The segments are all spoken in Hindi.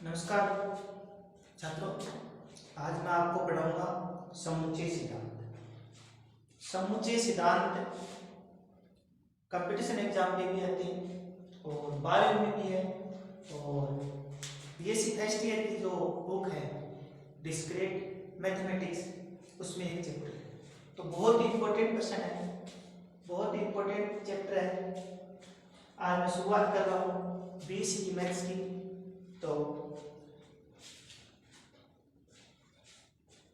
नमस्कार छात्रों, आज मैं आपको पढ़ाऊंगा समुच्चय सिद्धांत। समुच्चय सिद्धांत कंपटीशन एग्जाम में भी आते हैं और 12वीं में भी है। और बीएससी फर्स्ट ईयर की जो बुक है डिस्क्रीट मैथमेटिक्स, उसमें एक चैप्टर है, तो बहुत ही इंपॉर्टेंट क्वेश्चन है, बहुत ही इंपॉर्टेंट चैप्टर है। आज मैं शुरुआत कर रहा हूँ बीएससी की मैथ्स की। तो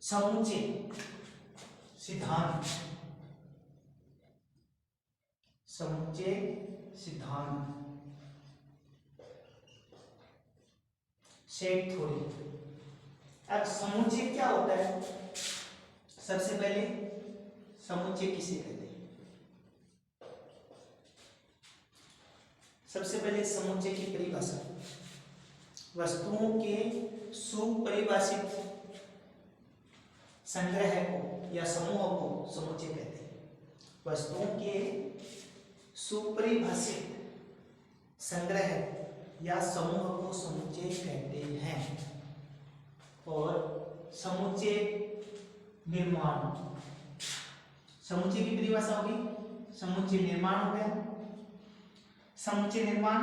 समुच्चय सिद्धांत, समुच्चय सिद्धांत, सेट थ्योरी। अब समुच्चय क्या होता है? सबसे पहले समुच्चय किसे कहते हैं? सबसे पहले समुच्चय की परिभाषा, वस्तुओं के सुपरिभाषित संग्रह को या समूह को समुच्चय कहते हैं। वस्तुओं के सुपरिभाषित संग्रह या समूह को समुच्चय कहते हैं। और समुच्चय निर्माण, समुच्चय की परिभाषा होगी, समुच्चय निर्माण हो गया। समुच्चय निर्माण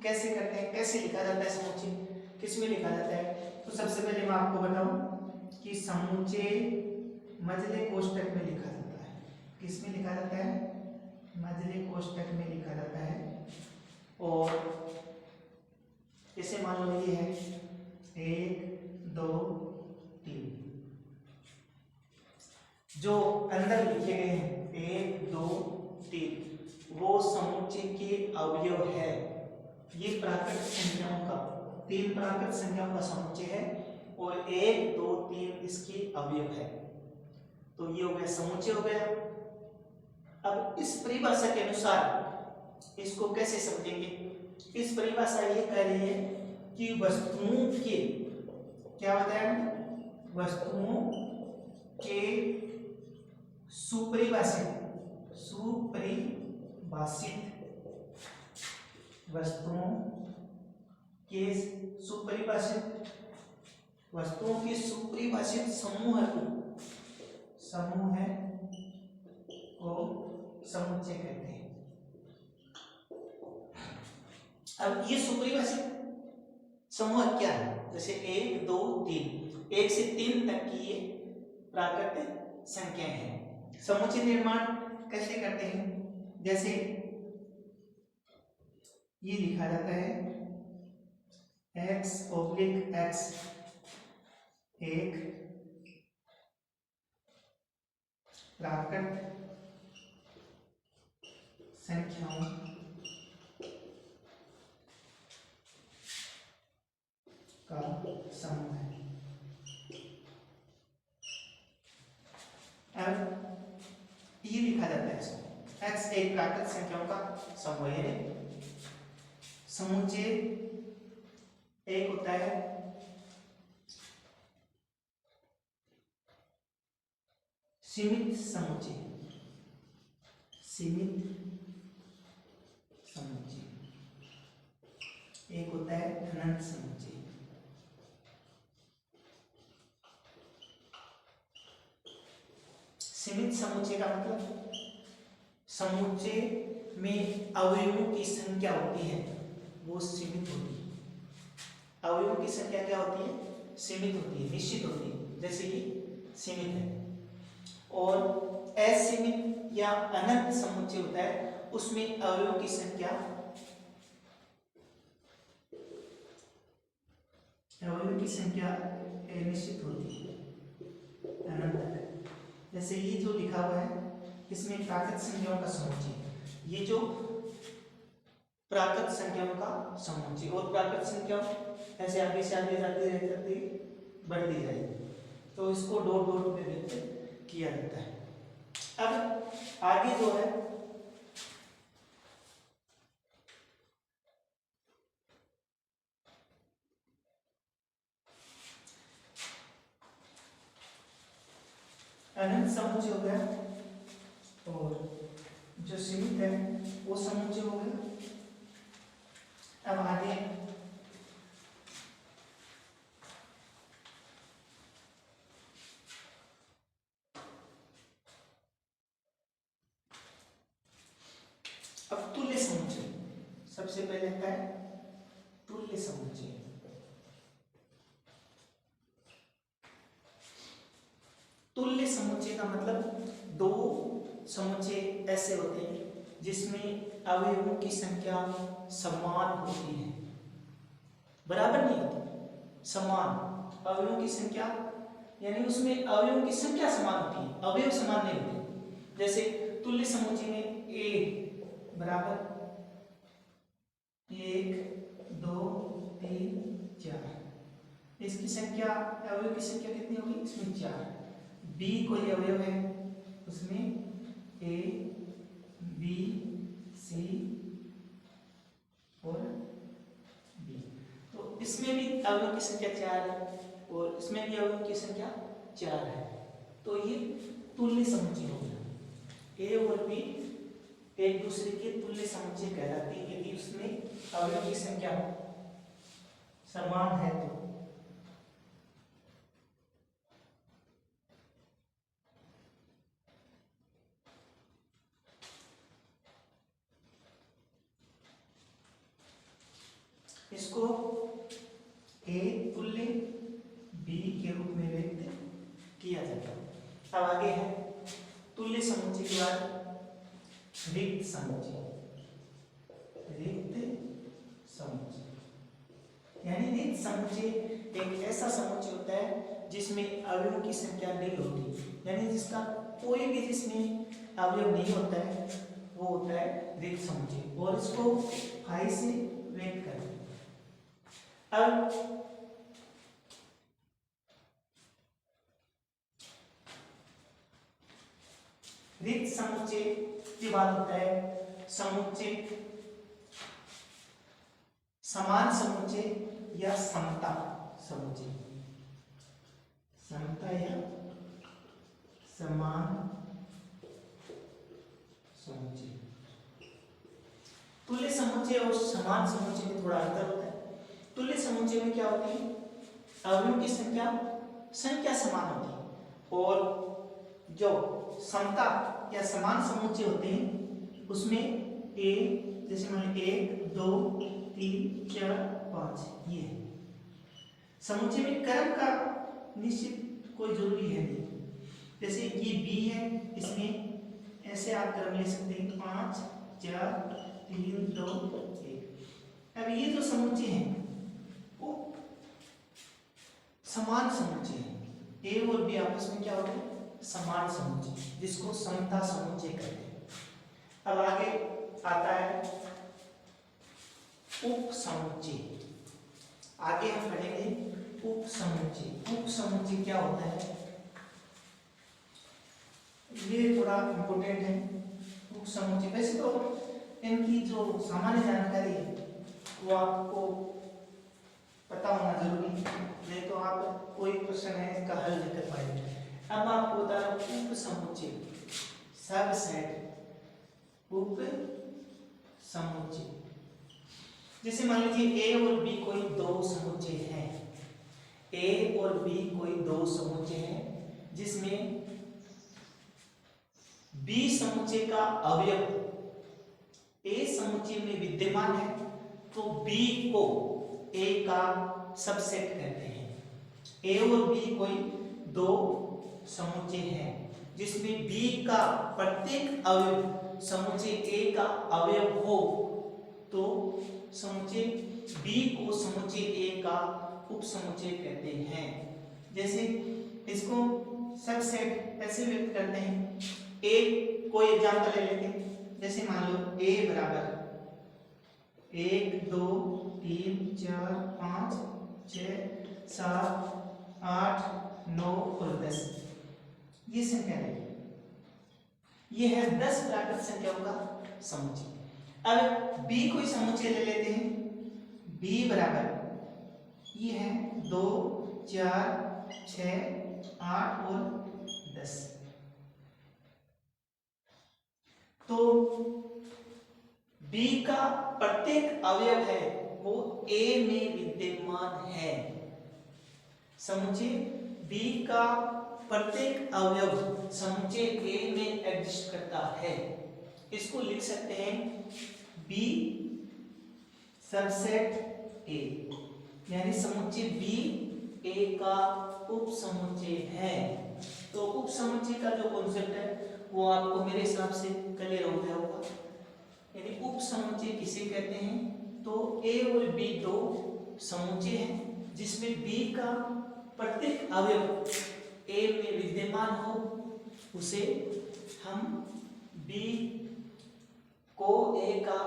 कैसे करते हैं, कैसे लिखा जाता है, समुच्चय किसमें लिखा जाता है? तो सबसे पहले मैं आपको बताऊं कि समुच्चय मझले कोष्ठक में लिखा जाता है। किसमें लिखा जाता है? मझले कोष्ठक में लिखा जाता है। और जैसे मान लो ये है 1 2 3, जो अंदर लिखे गए हैं 1 2 3, वो समुच्चय के अवयव है। ये प्राकृत संख्याओं का, 3 प्राकृत संख्याओं का समुच्चय है और 1 2 3 इसके अवयव है। तो ये हो गया समुच्चय हो गया। अब इस परिभाषा के अनुसार इसको कैसे समझेंगे? इस परिभाषा ये कह रही है कि वस्तुओं के, क्या बताया हमने? वस्तुओं के सुपरिभाषित, वस्तुओं के सुपरिभाषित, वस्तुओं के सुपरिभाषित समूह को समुच्चय कहते हैं। अब ये सुपरिभाषित समूह क्या है? जैसे 1 2 3, 1 से 3 तक की ये प्राकृत संख्याएं हैं। समुच्चय निर्माण कैसे करते हैं? जैसे ये लिखा जाता है x/x एक प्राकृत संख्याओं का समूह है। अब ये लिखा जाता है इसको, x एक प्राकृत संख्याओं का समूह है। समुच्चय एक होता है सीमित समुच्चय, एक होता है अनंत समुच्चय। सीमित समुच्चय का मतलब समुच्चय में अवयवों की संख्या होती है वो सीमित होती है। अवयवों की संख्या क्या होती है? सीमित होती है, निश्चित होती है। जैसे कि सीमित है। और असीमित या अनंत समुच्चय होता है, उसमें अवयवों की संख्या, अवयवों की संख्या निश्चित होती है, अनंत। जैसे ये जो लिखा हुआ है इसमें प्राकृत संख्याओं का समुच्चय, ये जो प्राकृत संख्याओं का समुच्चय, और प्राकृत संख्या ऐसे आगे से आगे जाती बढ़ती जाएगी, तो इसको डॉट डॉट में व्यक्त किया जाता है। अब आगे जो है अनंत समुच्चय हो गया, और जो सीमित है वो समुच्चय हो गया। अब आगे अब तुल्य समुच्चय, सबसे पहले आता है तुल्य समुच्चय। तुल्य समुच्चय का मतलब दो समुच्चय ऐसे होते हैं जिसमें अवयवों की संख्या समान होती है, बराबर नहीं होती, समान अवयवों की संख्या, यानी उसमें अवयवों की संख्या समान होती है, अवयव समान नहीं होते। जैसे तुल्य समुच्चय में ए बराबर 1 2 3 4, इसकी संख्या अवयव की संख्या कितनी होगी, इसमें 4। बी कोई अवयव है, उसमें ए बी सी और बी, तो इसमें भी अवयव की संख्या 4 है और इसमें भी अवयव की संख्या 4 है, तो ये तुल्य समुच्चय हो गया। ए और बी एक दूसरे के तुल्य समुच्चय कहलाते हैं यदि उसमें अवयव की संख्या समान है तो। इसको ए तुल्य बी के रूप में व्यक्त किया जाता है। अब आगे है तुल्य समुच्चय के बाद रिक्त समुच्चय। रिक्त समुच्चय यानी रिक्त समुच्चय एक ऐसा समुच्चय होता है जिसमें अवयवों की संख्या नहीं होती, यानी जिसका कोई भी जिसमें अवयव नहीं होता है वो होता है रिक्त समुच्चय, और इसको फाई से व्यक्त करते हैं। अब रिक्त समुच्चय की बात होता है समुच्चय, समान समुच्चय या समता समुच्चय, समता या समान समुच्चय। तुल्य समुच्चय और समान समुच्चय में थोड़ा अंतर होता है। तुल्य समुच्चय में क्या होती है, अवयवों की संख्या समान होती है, और जो समता या समान समुच्चय होते हैं उसमें ए, जैसे मान लीजिए 1 2 3 4 5, ये समुच्चय में क्रम का निश्चित कोई जरूरी है नहीं। जैसे ये बी है, इसमें ऐसे आप क्रम ले सकते हैं 5 4 3 2 1। अब ये जो समुच्चय है वो समान समुच्चय है, ए और बी आपस में क्या होते हैं, समान समुच्चय, जिसको समता समुच्चय कहते हैं। अब आगे आता है उप समुच्चय। आगे हम पढ़ेंगे उप समुच्चय। उप समुच्चय क्या होता है, ये थोड़ा इंपॉर्टेंट है। उप समुच्चय वैसे तो इनकी जो सामान्य जानकारी है वो आपको पता होना जरूरी है, नहीं तो आप कोई प्रश्न है इसका हल नहीं कर पाएंगे। अब आपको बता रहा हूं उप समुच्चय, सबसेट उप समुच्चय। जैसे मान लीजिए ए और बी कोई दो समुच्चय हैं, ए और बी कोई दो समुच्चय हैं जिसमें बी समुच्चय का अवयव ए समुच्चय में विद्यमान है, तो बी को ए का सबसेट कहते हैं। ए और बी कोई दो समुच्चय हैं जिसमें बी का प्रत्येक अवयव समुच्चय ए का अवयव हो, तो समुच्चय बी को समुच्चय ए का उप समुच्चय कहते हैं। जैसे इसको सबसेट ऐसे व्यक्त करते हैं, ए कोई एग्जांपल ले लेते हैं, जैसे मान लो ए बराबर 1 2 3 4 5 6 7 8 9 और 10, ये संख्या है, ये है 10 प्राकृत संख्याओं का समुच्चय। अब b कोई समुच्चय ले लेते हैं, b बराबर ये है 2 4 6 8 और 10, तो b का प्रत्येक अवयव है वो a में विद्यमान है। समुच्चय b का प्रत्येक अवयव समुच्चय a में एग्जिस्ट करता है। इसको लिख सकते हैं बी सबसेट ए, यानी समुच्चय बी ए का उप समुच्चय है। तो उप समुच्चय का जो कॉन्सेप्ट है वो आपको मेरे हिसाब से क्लियर हो गया होगा। यानी उप समुच्चय किसे कहते हैं? तो ए और बी दो समुच्चय हैं जिसमें बी का प्रत्येक अवयव ए में विद्यमान हो, उसे हम बी को ए का